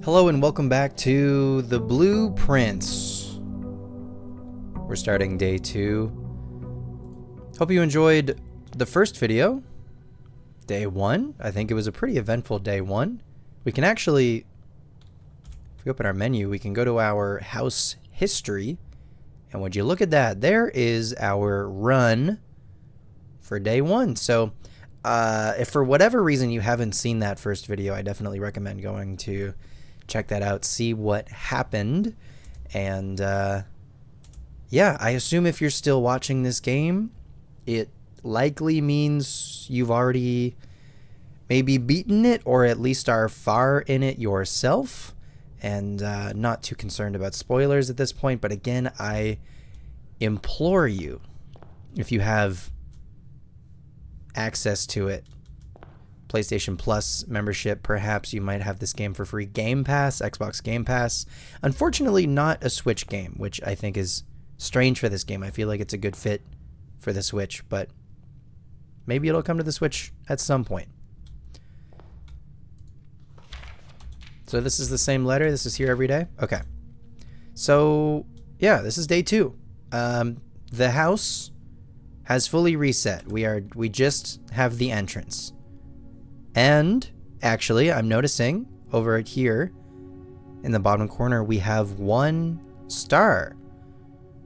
Hello and welcome back to the Blueprints. We're starting day 2. Hope you enjoyed the first video, day 1. I think it was a pretty eventful day 1. We can actually, if we open our menu, we can go to our house history. And would you look at that? There is our run for day 1. So if for whatever reason you haven't seen that first video, I definitely recommend going to check that out, see what happened. And yeah, I assume if you're still watching this game, it likely means you've already maybe beaten it, or at least are far in it yourself, and not too concerned about spoilers at this point. But again, I implore you, if you have access to it, PlayStation Plus membership, perhaps you might have this game for free. Gamepass, Xbox Game Pass. Unfortunately, not a Switch game, which I think is strange for this game. I feel like it's a good fit for the Switch, but maybe it'll come to the Switch at some point. So this is the same letter. This is here every day. Okay. So yeah, this is day 2. The house has fully reset. We just have the entrance. And actually, I'm noticing over here in the bottom corner, we have 1 star,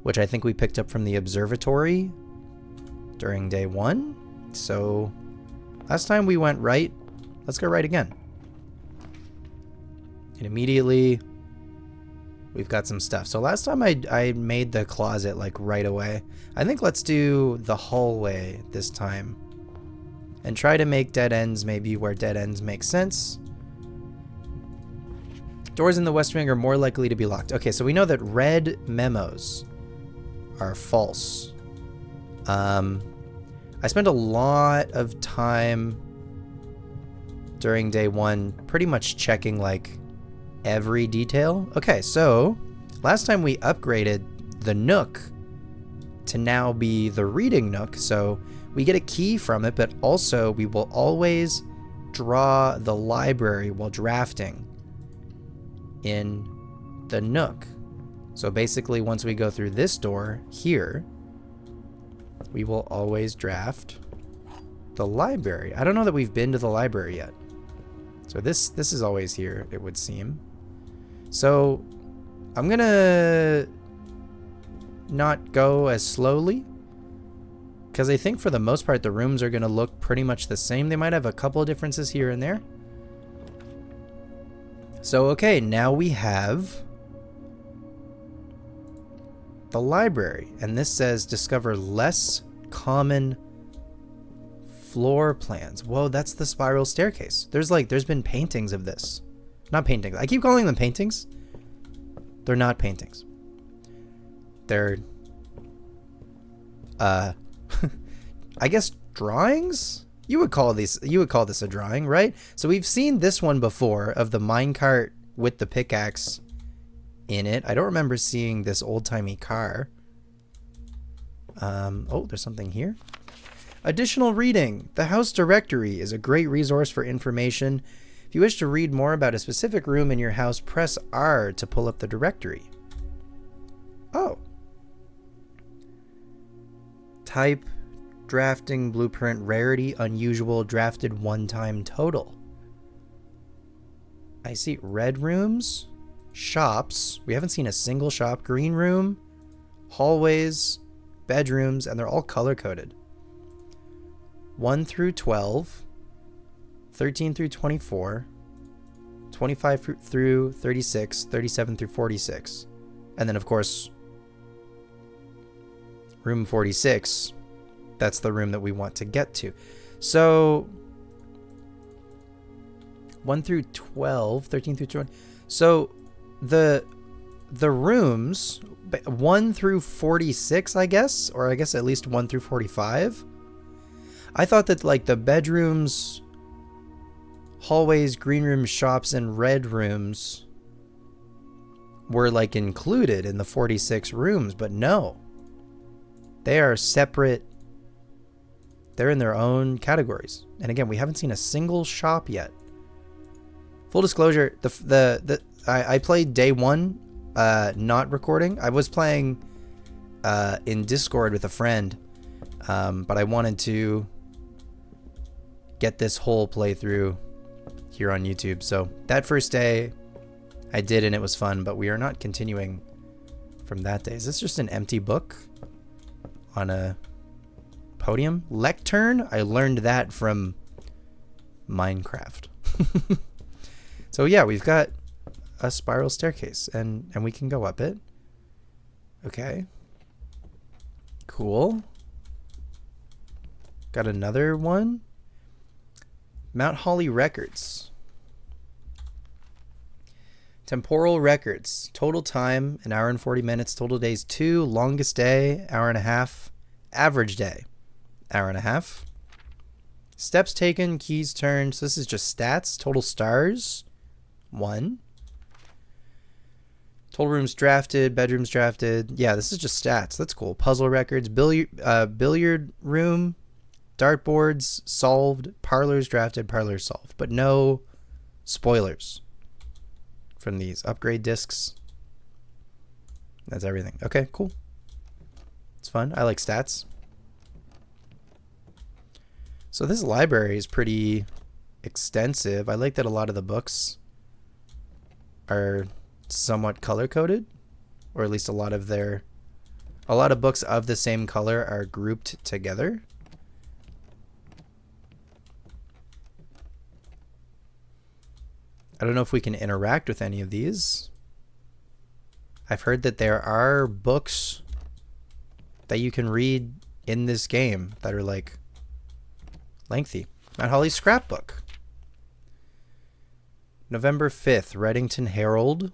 which I think we picked up from the observatory during day 1. So last time we went right. Let's go right again. And immediately we've got some stuff. So last time I made the closet like right away. I think let's do the hallway this time. And try to make dead ends maybe where dead ends make sense. Doors in the west wing are more likely to be locked. Okay, so we know that red memos are false. I spent a lot of time during day 1 pretty much checking like every detail. Okay, so last time we upgraded the nook to now be the reading nook. So we get a key from it, but also we will always draw the library while drafting in the nook. So basically, once we go through this door here, we will always draft the library. I don't know that we've been to the library yet. So this is always here, it would seem. So I'm gonna not go as slowly, because I think for the most part the rooms are going to look pretty much the same. They might have a couple of differences here and there. So okay, now we have the library. And this says discover less common floor plans. Whoa, that's the spiral staircase. There's been paintings of this. Not paintings. I keep calling them paintings. They're not paintings. They're I guess drawings? You would call this a drawing, right? So we've seen this one before of the minecart with the pickaxe in it. I don't remember seeing this old-timey car. Oh, there's something here. Additional reading. The house directory is a great resource for information. If you wish to read more about a specific room in your house, press R to pull up the directory. Oh. Type, drafting, blueprint, rarity, unusual, drafted, one-time total. I see red rooms, shops. We haven't seen a single shop. Green room, hallways, bedrooms, and they're all color-coded. 1 through 12, 13 through 24, 25 through 36, 37 through 46. And then, of course, room 46, that's the room that we want to get to. So 1 through 12, 13 through 20. So the rooms 1 through 46, I guess, or I guess at least 1 through 45. I thought that like the bedrooms, hallways, green rooms, shops, and red rooms were like included in the 46 rooms, but no. They are separate. They're in their own categories. And again, we haven't seen a single shop yet. Full disclosure, I played day one, not recording. I was playing in Discord with a friend, but I wanted to get this whole playthrough here on YouTube. So that first day I did, and it was fun, but we are not continuing from that day. Is this just an empty book on a podium? Lectern? I learned that from Minecraft. So yeah, we've got a spiral staircase, and we can go up it. Okay. Cool. Got another one. Mount Holly records. Temporal records. Total time, 1 hour and 40 minutes. Total days, 2. Longest day, 1.5 hours. Average day, 1.5 hours. Steps taken, keys turned. So this is just stats. Total stars, 1. Total rooms drafted, bedrooms drafted. Yeah, this is just stats. That's cool. Puzzle records, billiard room, dartboards solved, parlors drafted, parlors solved. But no spoilers from these. Upgrade discs. That's everything. Okay, cool. It's fun. I like stats. So this library is pretty extensive. I like that a lot of the books are somewhat color-coded, or at least a lot of books of the same color are grouped together. I don't know if we can interact with any of these. I've heard that there are books that you can read in this game that are like lengthy. Mount Holly's scrapbook. November 5th, Reddington Herald.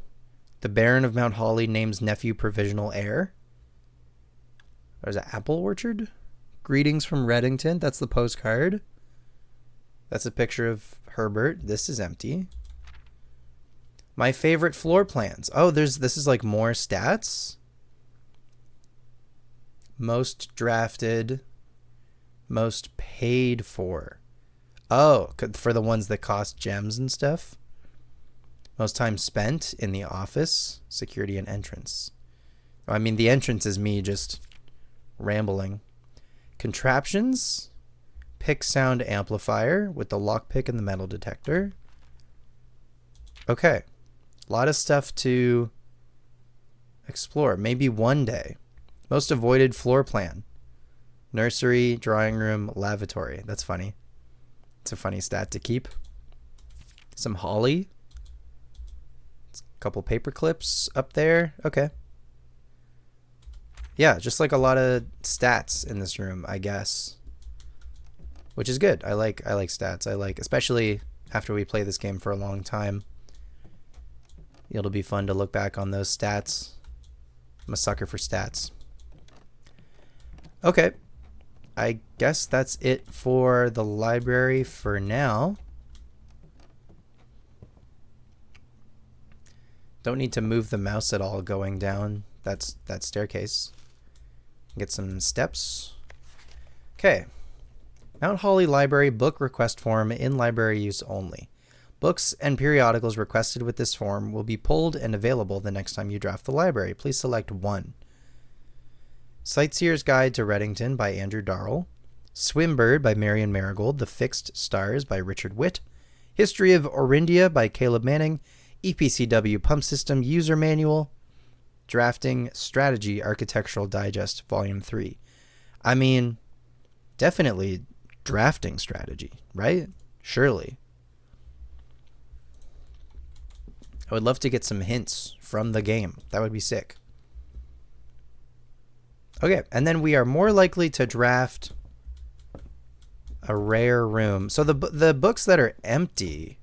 The Baron of Mount Holly names nephew provisional heir. There's an apple orchard. Greetings from Reddington. That's the postcard. That's a picture of Herbert. This is empty. My favorite floor plans. Oh, this is like more stats. Most drafted. Most paid for. Oh, for the ones that cost gems and stuff. Most time spent in the office. Security and entrance. I mean, the entrance is me just rambling. Contraptions. Pick sound amplifier with the lockpick and the metal detector. Okay. A lot of stuff to explore. Maybe one day. Most avoided floor plan. Nursery, drawing room, lavatory. That's funny. It's a funny stat to keep. Some holly. A couple paper clips up there. Okay. Yeah, just like a lot of stats in this room, I guess. Which is good. I like stats. I like, especially after we play this game for a long time. It'll be fun to look back on those stats. I'm a sucker for stats. Okay. I guess that's it for the library for now. Don't need to move the mouse at all going down that staircase. Get some steps. Okay. Mount Holly Library book request form in library use only. Books and periodicals requested with this form will be pulled and available the next time you draft the library. Please select 1. Sightseer's Guide to Reddington by Andrew Darrell. Swimbird by Marion Marigold. The Fixed Stars by Richard Witt. History of Orindia by Caleb Manning. EPCW Pump System User Manual. Drafting Strategy Architectural Digest Volume 3. I mean, definitely drafting strategy, right? Surely. I would love to get some hints from the game. That would be sick. Okay, and then we are more likely to draft a rare room. So the books that are empty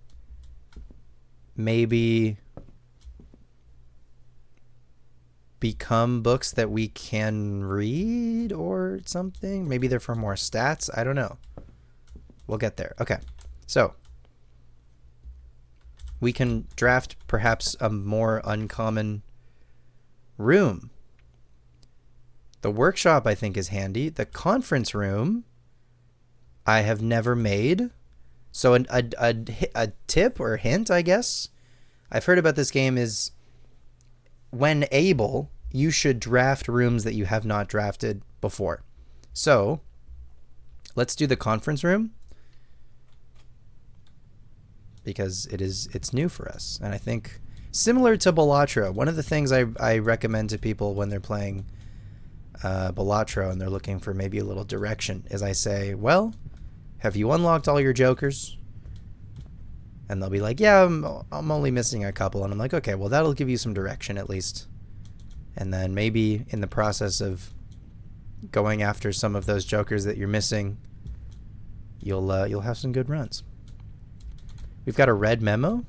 maybe become books that we can read or something. Maybe they're for more stats. I don't know. We'll get there. Okay, so we can draft perhaps a more uncommon room. The workshop, I think, is handy. The conference room, I have never made. So a tip or hint, I guess, I've heard about this game is when able, you should draft rooms that you have not drafted before. So let's do the conference room because it's new for us. And I think similar to Balatro, one of the things I recommend to people when they're playing Balatro and they're looking for maybe a little direction is I say, well, have you unlocked all your jokers? And they'll be like, yeah, I'm only missing a couple. And I'm like, okay, well, that'll give you some direction at least. And then maybe in the process of going after some of those jokers that you're missing, you'll have some good runs. We've got a red memo.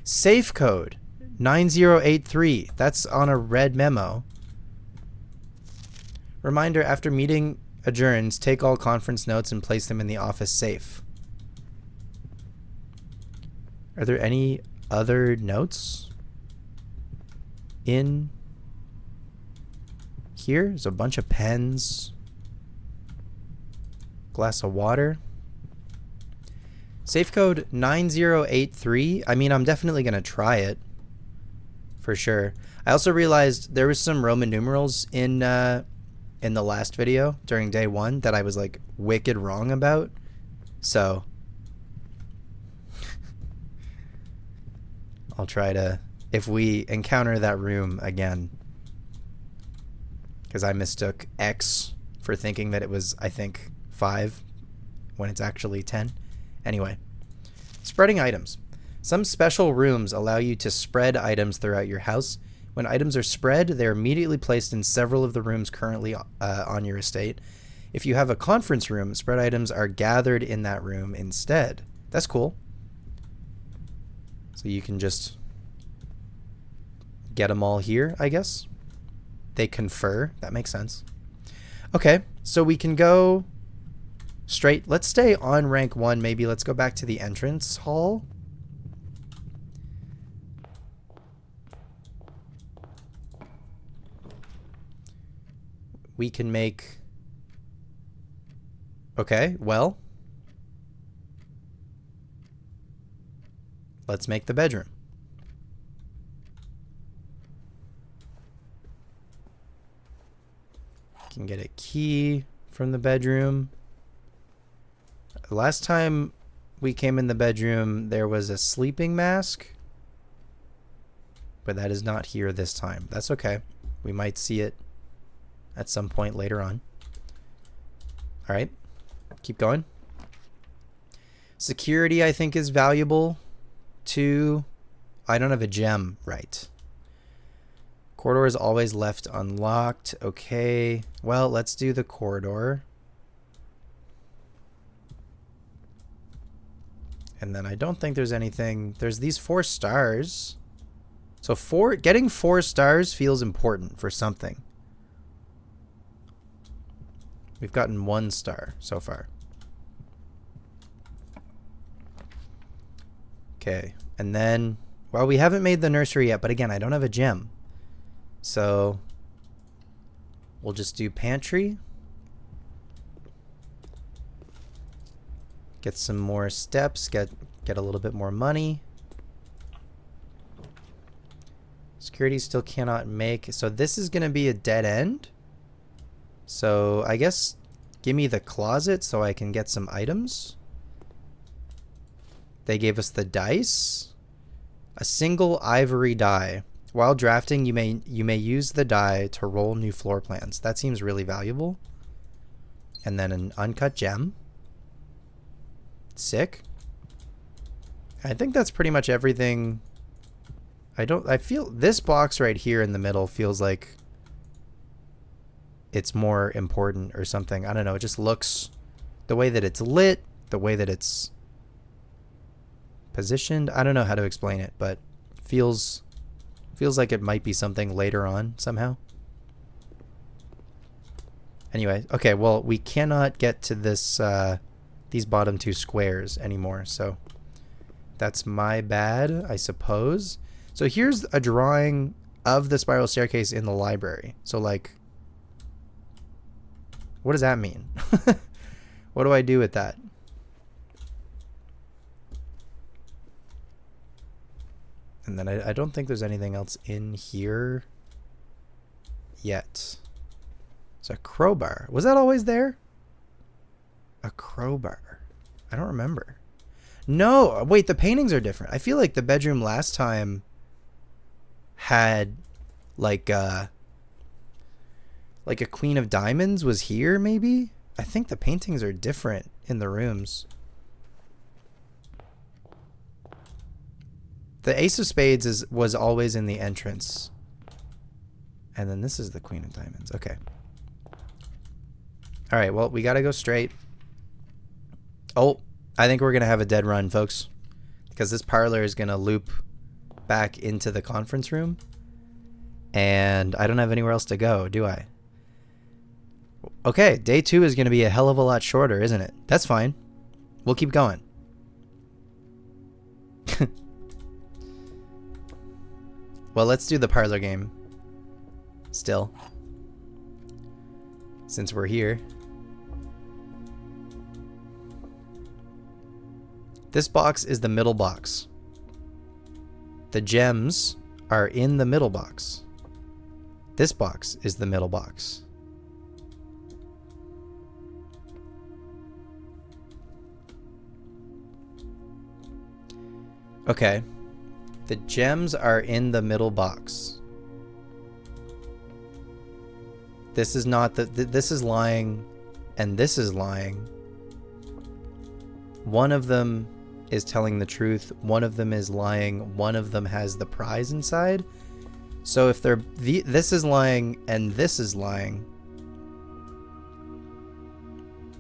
Safe code 9083. That's on a red memo. Reminder, after meeting adjourns, take all conference notes and place them in the office safe. Are there any other notes in here? There's a bunch of pens. Glass of water. Safe code 9083. I mean, I'm definitely going to try it. For sure. I also realized there was some Roman numerals in the last video during day 1 that I was like wicked wrong about. So I'll try to, if we encounter that room again, because I mistook X for thinking that it was, I think, 5 when it's actually 10. Anyway, spreading items. Some special rooms allow you to spread items throughout your house. When items are spread, they're immediately placed in several of the rooms currently on your estate. If you have a conference room, spread items are gathered in that room instead. That's cool. So you can just get them all here, I guess. They confer. That makes sense. Okay, so we can go straight. Let's stay on rank 1. Maybe let's go back to the entrance hall. We can make... Okay, well, let's make the bedroom. Can get a key from the bedroom. Last time we came in the bedroom, there was a sleeping mask, but that is not here this time. That's okay. We might see it at some point later on. All right, keep going. Security, I think, is valuable too. I don't have a gem, right? Corridor is always left unlocked. Okay, well, let's do the corridor. And then I don't think there's anything. There's these 4 stars. So getting 4 stars feels important for something. We've gotten 1 star so far. Okay, and then, well, we haven't made the nursery yet, but again, I don't have a gem. So we'll just do pantry. Get some more steps, get a little bit more money. Security still cannot make, so this is going to be a dead end. So I guess give me the closet so I can get some items. They gave us the dice. A single ivory die. While drafting, you may use the die to roll new floor plans. That seems really valuable. And then an uncut gem. Sick. I think that's pretty much everything. I feel this box right here in the middle feels like it's more important or something. I don't know. It just looks, the way that it's lit, the way that it's positioned. I don't know how to explain it, but feels like it might be something later on somehow. Anyway, okay, well, we cannot get to this these bottom 2 squares anymore, so that's my bad, I suppose. So here's a drawing of the spiral staircase in the library. So, like, what does that mean? What do I do with that? And then I don't think there's anything else in here yet. It's a crowbar. Was that always there? A crowbar. I don't remember. No, wait, the paintings are different. I feel like the bedroom last time had like a Queen of Diamonds was here, maybe? I think the paintings are different in the rooms. The Ace of Spades was always in the entrance. And then this is the Queen of Diamonds. Okay. All right, well, we got to go straight. Oh, I think we're going to have a dead run, folks. Because this parlor is going to loop back into the conference room. And I don't have anywhere else to go, do I? Okay, day 2 is going to be a hell of a lot shorter, isn't it? That's fine. We'll keep going. Well, let's do the parlor game. Still. Since we're here. This box is the middle box. The gems are in the middle box. This box is the middle box. Okay. The gems are in the middle box. This is not this is lying and this is lying. One of them is telling the truth, one of them is lying, one of them has the prize inside. So if they're this is lying and this is lying,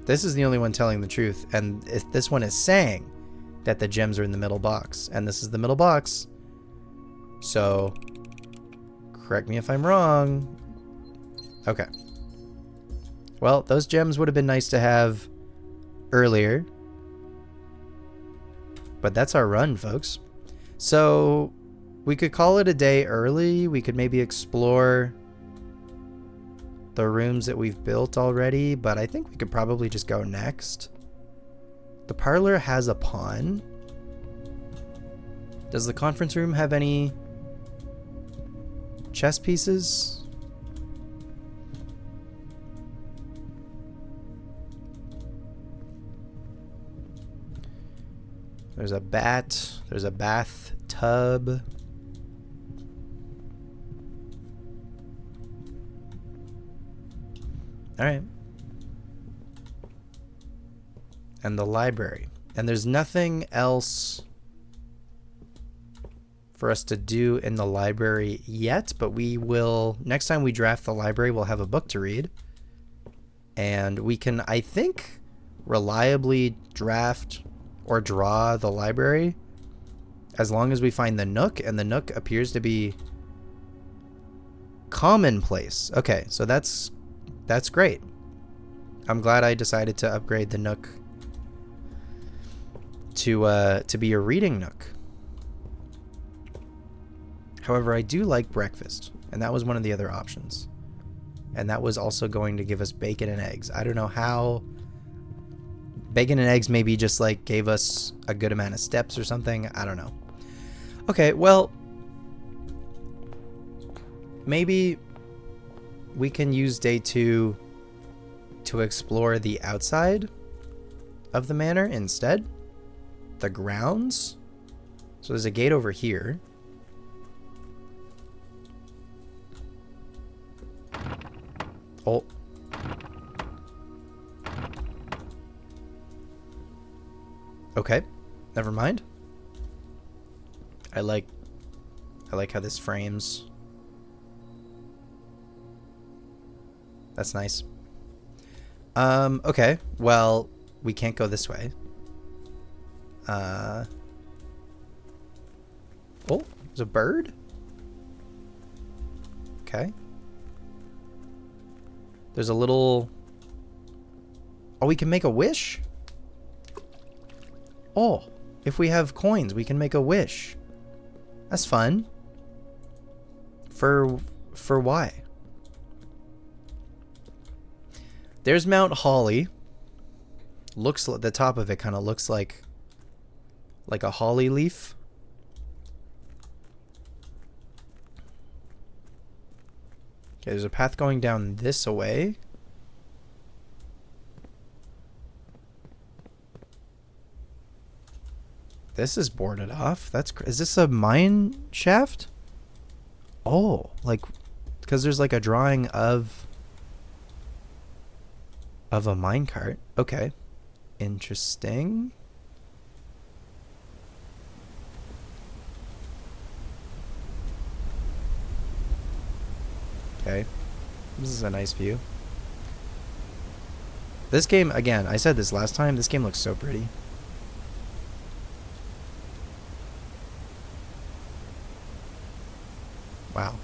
this is the only one telling the truth, and if this one is saying that the gems are in the middle box, and this is the middle box. So, correct me if I'm wrong. Okay. Well, those gems would have been nice to have earlier. But that's our run, folks. So, we could call it a day early. We could maybe explore the rooms that we've built already, but I think we could probably just go next. The parlor has a pawn. Does the conference room have any chess pieces? There's a bat. There's a bathtub. All right. And the library. And there's nothing else for us to do in the library yet, but we will, next time we draft the library, we'll have a book to read. And we can, I think, reliably draft or draw the library as long as we find the nook, and the nook appears to be commonplace. Okay, so that's great. I'm glad I decided to upgrade the nook to be a reading nook. However, I do like breakfast, and that was one of the other options. And that was also going to give us bacon and eggs. I don't know how. Bacon and eggs maybe just like gave us a good amount of steps or something. I don't know. Okay, well, maybe we can use day 2 to explore the outside of the manor instead. The grounds. So there's a gate over here. Oh. Okay, never mind. I like how this frames. That's nice. Okay, well, we can't go this way. Oh, there's a bird? Okay. There's a little... Oh, we can make a wish? Oh, if we have coins, we can make a wish. That's fun. For why? There's Mount Holly. Looks like the top of it kind of looks like a holly leaf. Okay, there's a path going down this way. This is boarded off. Is this a mine shaft? Oh, like, because there's like a drawing of a minecart. Okay, interesting. Okay, this is a nice view. This game, again, I said this last time, this game looks so pretty. Wow.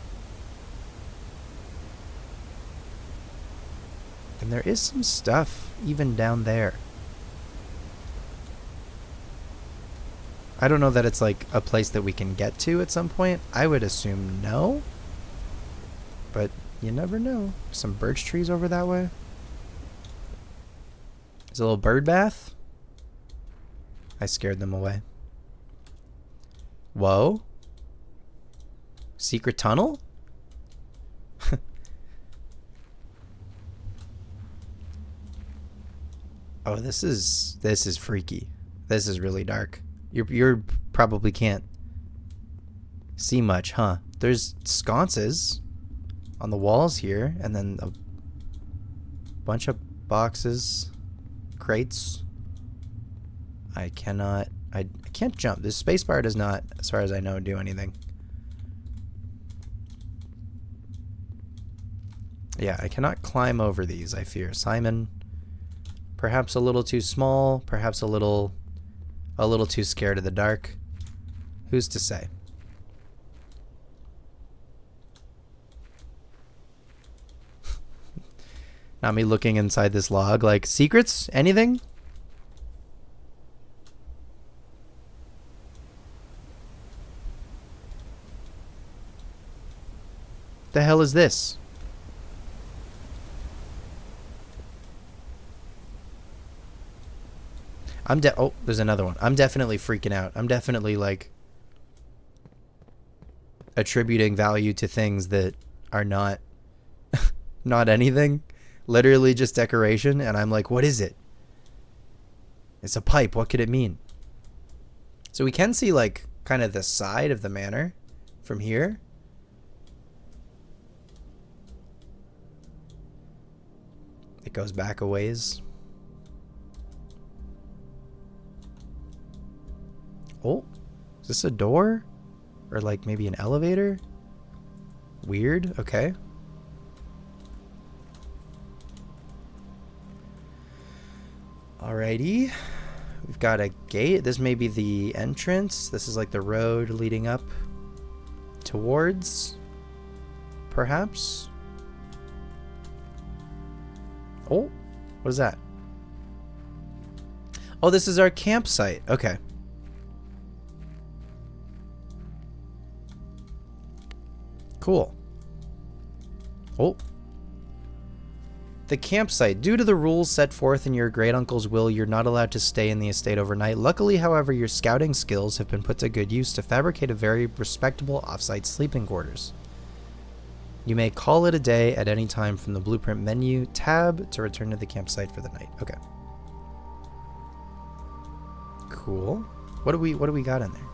And there is some stuff even down there. I don't know that it's like a place that we can get to at some point. I would assume no. But you never know. Some birch trees over that way. There's a little bird bath. I scared them away. Whoa. Secret tunnel? Oh, this is freaky. This is really dark. You're probably can't see much, huh? There's sconces on the walls here, and then a bunch of boxes, crates. I can't jump. This spacebar does not, as far as I know, do anything. Yeah, I cannot climb over these, I fear. Simon, perhaps a little too small, perhaps a little too scared of the dark. Who's to say? Not me looking inside this log like, secrets? Anything? The hell is this? Oh, there's another one. I'm definitely freaking out. I'm definitely like attributing value to things that are not not anything. Literally just decoration, and I'm like, what is it? It's a pipe. What could it mean? So we can see like kind of the side of the manor from here. It goes back a ways. Oh, is this a door? Or like maybe an elevator? Weird, okay. Alrighty. We've got a gate. This may be the entrance. This is like the road leading up towards, perhaps. Oh, what is that? Oh, this is our campsite. Okay. Cool. Oh. The campsite. Due to the rules set forth in your great uncle's will, you're not allowed to stay in the estate overnight. Luckily, however, your scouting skills have been put to good use to fabricate a very respectable off-site sleeping quarters. You may call it a day at any time from the blueprint menu tab to return to the campsite for the night. Okay. Cool. What do we got in there?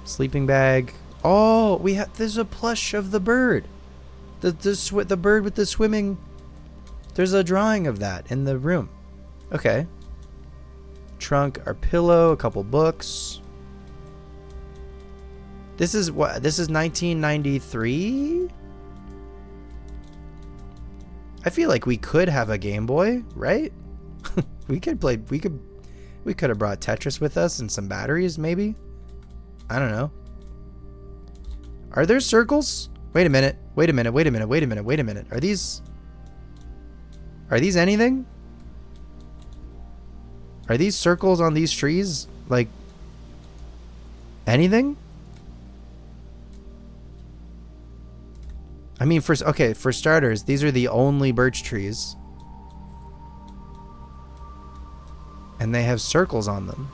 Sleeping bag. Oh, there's a plush of the bird. The bird with the swimming. There's a drawing of that in the room. Okay. Trunk, our pillow, a couple books. This is what? This is 1993? I feel like we could have a Game Boy, right? we could have brought Tetris with us and some batteries, maybe. I don't know. Are there circles? Wait a minute. Wait a minute. Wait a minute. Wait a minute. Wait a minute. Are these anything? Are these circles on these trees like anything? I mean, for starters, these are the only birch trees. And they have circles on them.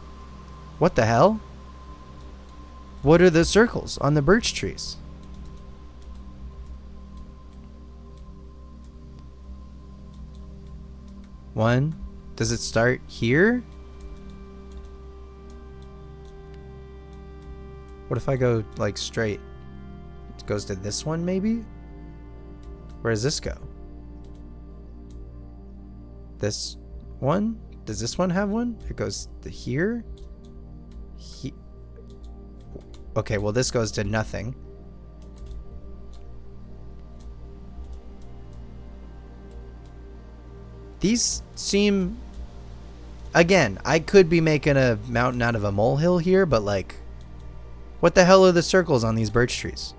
What the hell? What are the circles on the birch trees? 1. Does it start here? What if I go like straight? It goes to this one maybe? Where does this go? This one? Does this one have one? It goes to here? Okay, well this goes to nothing. These seem... Again, I could be making a mountain out of a molehill here, but like... What the hell are the circles on these birch trees?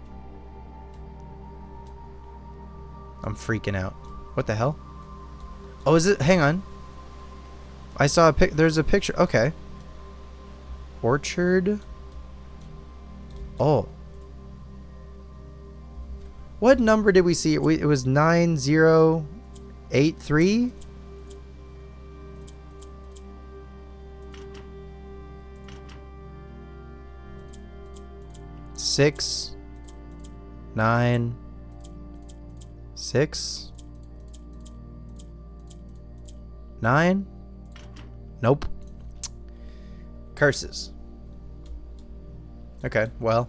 I'm freaking out. What the hell? Oh, is it? Hang on. I saw a pic. There's a picture. Okay. Orchard. Oh. What number did we see? It was 9083. Six, 9, 6, 9. Nope. Curses. Okay, well.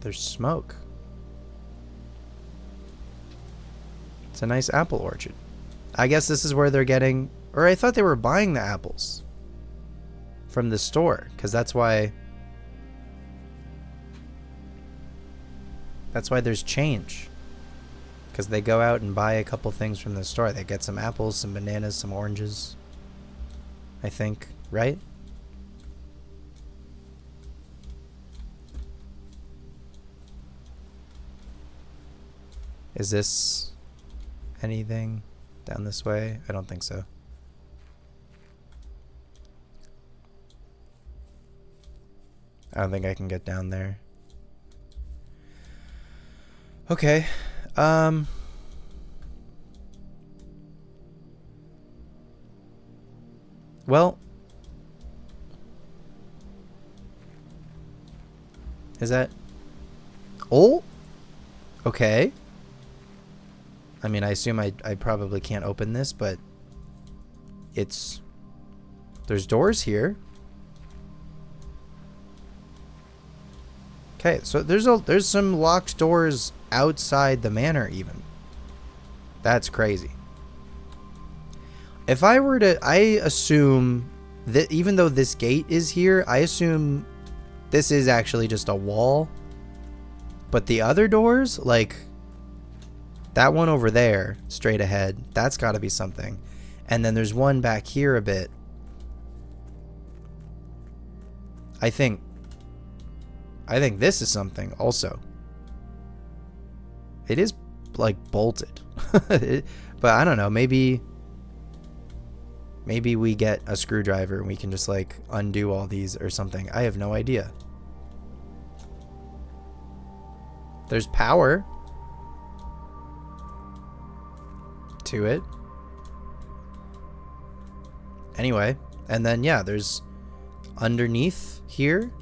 There's smoke. It's a nice apple orchard. I guess this is where they're getting... Or I thought they were buying the apples from the store, because that's why... That's why there's change. Because they go out and buy a couple things from the store. They get some apples, some bananas, some oranges. I think, right? Is this anything down this way? I don't think so. I don't think I can get down there. Okay. Well, is that... Oh? Okay. I mean, I assume I probably can't open this, but it's... There's doors here. Okay, so there's some locked doors outside the manor even. That's crazy. If I were to... I assume that even though this gate is here, I assume this is actually just a wall. But the other doors, like that one over there, straight ahead, that's got to be something. And then there's one back here a bit. I think this is something also. It is like bolted. But I don't know, maybe we get a screwdriver and we can just like undo all these or something. I have no idea. There's power to it. Anyway, and then yeah, there's underneath here.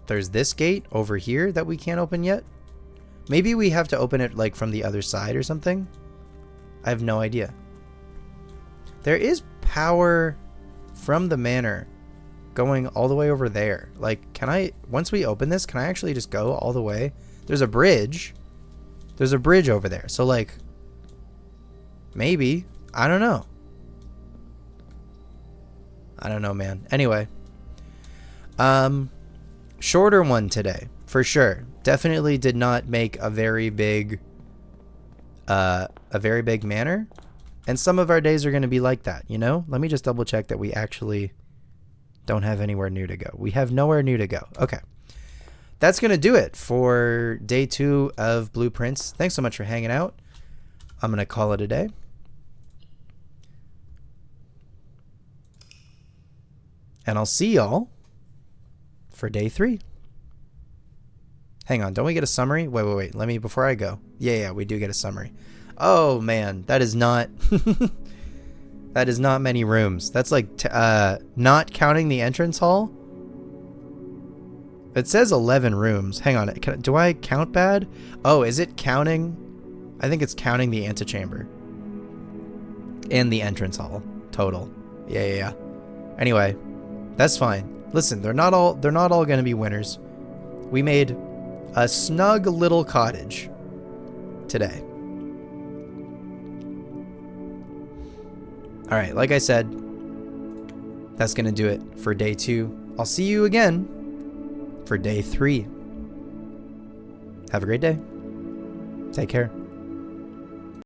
There's this gate over here that we can't open yet. Maybe we have to open it like from the other side or something. I have no idea. There is power from the manor going all the way over there. Like, can I, once we open this, can I actually just go all the way? There's a bridge. There's a bridge over there. So like, maybe, I don't know. I don't know, man. Anyway, shorter one today, for sure. Definitely did not make a very big manor. And some of our days are going to be like that, you know? Let me just double check that we actually don't have anywhere new to go. We have nowhere new to go. Okay. That's going to do it for day 2 of Blueprints. Thanks so much for hanging out. I'm going to call it a day. And I'll see y'all for day 3. Hang on, don't we get a summary? Wait. Let me, before I go. Yeah, we do get a summary. Oh, man, that is not... that is not many rooms. That's like, not counting the entrance hall. It says 11 rooms. Hang on. Do I count bad? Oh, is it counting? I think it's counting the antechamber. And the entrance hall. Total. Yeah. Anyway, that's fine. Listen, they're not all going to be winners. We made a snug little cottage today. All right, like I said, that's going to do it for day 2. I'll see you again for day 3. Have a great day. Take care.